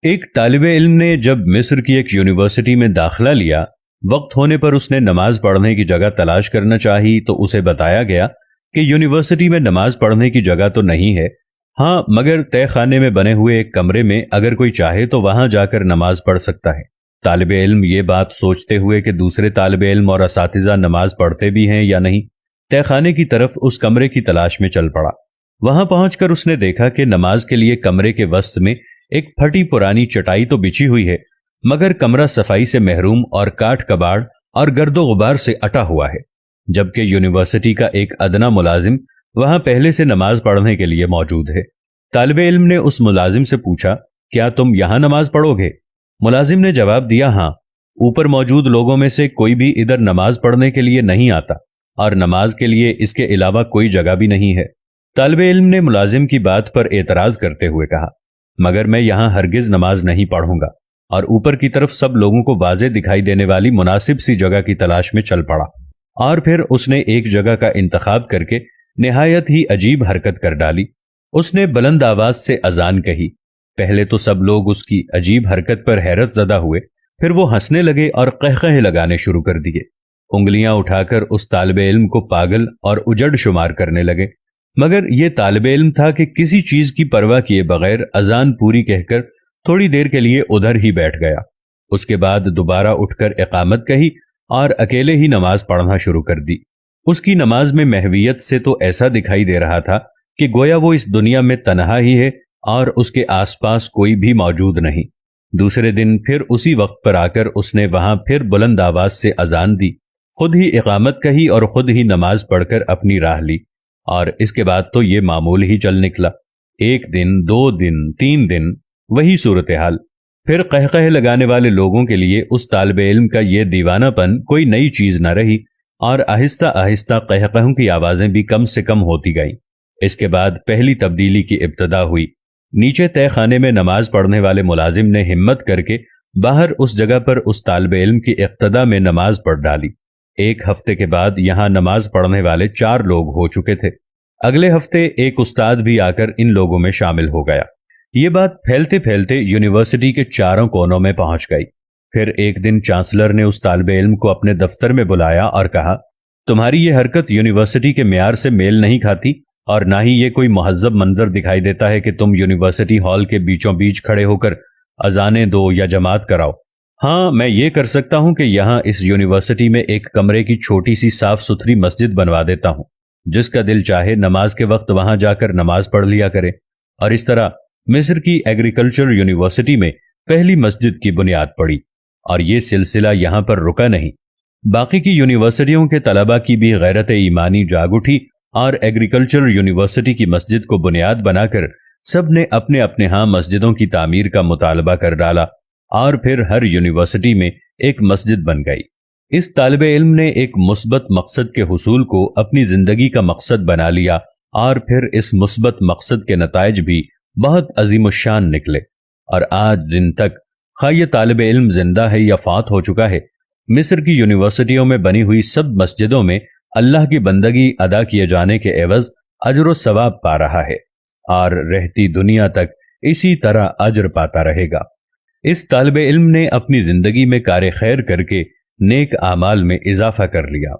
ایک طالب علم نے جب مصر کی ایک یونیورسٹی میں داخلہ لیا، وقت ہونے پر اس نے نماز پڑھنے کی جگہ تلاش کرنا چاہی تو اسے بتایا گیا کہ یونیورسٹی میں نماز پڑھنے کی جگہ تو نہیں ہے، ہاں مگر تہہ خانے میں بنے ہوئے ایک کمرے میں اگر کوئی چاہے تو وہاں جا کر نماز پڑھ سکتا ہے۔ طالب علم یہ بات سوچتے ہوئے کہ دوسرے طالب علم اور اساتذہ نماز پڑھتے بھی ہیں یا نہیں، تہہ خانے کی طرف اس کمرے کی تلاش میں چل پڑا۔ وہاں پہنچ کر اس نے دیکھا کہ نماز کے لیے کمرے کے وسط میں ایک پھٹی پرانی چٹائی تو بچھی ہوئی ہے، مگر کمرہ صفائی سے محروم اور کاٹ کباڑ اور گرد و غبار سے اٹا ہوا ہے، جبکہ یونیورسٹی کا ایک ادنا ملازم وہاں پہلے سے نماز پڑھنے کے لیے موجود ہے۔ طالب علم نے اس ملازم سے پوچھا، کیا تم یہاں نماز پڑھو گے؟ ملازم نے جواب دیا، ہاں، اوپر موجود لوگوں میں سے کوئی بھی ادھر نماز پڑھنے کے لیے نہیں آتا اور نماز کے لیے اس کے علاوہ کوئی جگہ بھی نہیں ہے۔ طالب علم نے ملازم کی بات پر اعتراض کرتے ہوئے کہا، مگر میں یہاں ہرگز نماز نہیں پڑھوں گا، اور اوپر کی طرف سب لوگوں کو واضح دکھائی دینے والی مناسب سی جگہ کی تلاش میں چل پڑا، اور پھر اس نے ایک جگہ کا انتخاب کر کے نہایت ہی عجیب حرکت کر ڈالی۔ اس نے بلند آواز سے اذان کہی۔ پہلے تو سب لوگ اس کی عجیب حرکت پر حیرت زدہ ہوئے، پھر وہ ہنسنے لگے اور قہقہے لگانے شروع کر دیے۔ انگلیاں اٹھا کر اس طالب علم کو پاگل اور اجڑ شمار کرنے لگے، مگر یہ طالب علم تھا کہ کسی چیز کی پرواہ کیے بغیر اذان پوری کہہ کر تھوڑی دیر کے لیے ادھر ہی بیٹھ گیا۔ اس کے بعد دوبارہ اٹھ کر اقامت کہی اور اکیلے ہی نماز پڑھنا شروع کر دی۔ اس کی نماز میں محویت سے تو ایسا دکھائی دے رہا تھا کہ گویا وہ اس دنیا میں تنہا ہی ہے اور اس کے آس پاس کوئی بھی موجود نہیں۔ دوسرے دن پھر اسی وقت پر آ کر اس نے وہاں پھر بلند آواز سے اذان دی، خود ہی اقامت کہی اور خود ہی نماز پڑھ کر اپنی راہ لی، اور اس کے بعد تو یہ معمول ہی چل نکلا۔ ایک دن، 2 دن، 3 دن، وہی صورتحال۔ پھر قہقہے لگانے والے لوگوں کے لیے اس طالب علم کا یہ دیوانہ پن کوئی نئی چیز نہ رہی، اور آہستہ آہستہ قہقہوں کی آوازیں بھی کم سے کم ہوتی گئیں۔ اس کے بعد پہلی تبدیلی کی ابتدا ہوئی۔ نیچے تہہ خانے میں نماز پڑھنے والے ملازم نے ہمت کر کے باہر اس جگہ پر اس طالب علم کی اقتدا میں نماز پڑھ ڈالی۔ ایک ہفتے کے بعد یہاں نماز پڑھنے والے 4 لوگ ہو چکے تھے۔ اگلے ہفتے ایک استاد بھی آ کر ان لوگوں میں شامل ہو گیا۔ یہ بات پھیلتے پھیلتے یونیورسٹی کے چاروں کونوں میں پہنچ گئی۔ پھر ایک دن چانسلر نے اس طالب علم کو اپنے دفتر میں بلایا اور کہا، تمہاری یہ حرکت یونیورسٹی کے معیار سے میل نہیں کھاتی، اور نہ ہی یہ کوئی مہذب منظر دکھائی دیتا ہے کہ تم یونیورسٹی ہال کے بیچوں بیچ کھڑے ہو کر اذانیں دو یا جماعت کراؤ۔ ہاں، میں یہ کر سکتا ہوں کہ یہاں اس یونیورسٹی میں ایک کمرے کی چھوٹی سی صاف ستھری مسجد بنوا دیتا ہوں، جس کا دل چاہے نماز کے وقت وہاں جا کر نماز پڑھ لیا کرے۔ اور اس طرح مصر کی ایگریکلچر یونیورسٹی میں پہلی مسجد کی بنیاد پڑی، اور یہ سلسلہ یہاں پر رکا نہیں۔ باقی کی یونیورسٹیوں کے طلباء کی بھی غیرت ایمانی جاگ اٹھی، اور ایگریکلچر یونیورسٹی کی مسجد کو بنیاد بنا کر سب نے اپنے اپنے ہاں مسجدوں کی تعمیر کا مطالبہ کر ڈالا، اور پھر ہر یونیورسٹی میں ایک مسجد بن گئی۔ اس طالب علم نے ایک مثبت مقصد کے حصول کو اپنی زندگی کا مقصد بنا لیا، اور پھر اس مثبت مقصد کے نتائج بھی بہت عظیم الشان نکلے، اور آج دن تک خواہ یہ طالب علم زندہ ہے یا فوت ہو چکا ہے، مصر کی یونیورسٹیوں میں بنی ہوئی سب مسجدوں میں اللہ کی بندگی ادا کیے جانے کے عوض اجر و ثواب پا رہا ہے، اور رہتی دنیا تک اسی طرح اجر پاتا رہے گا۔ اس طالب علم نے اپنی زندگی میں کار خیر کر کے نیک اعمال میں اضافہ کر لیا۔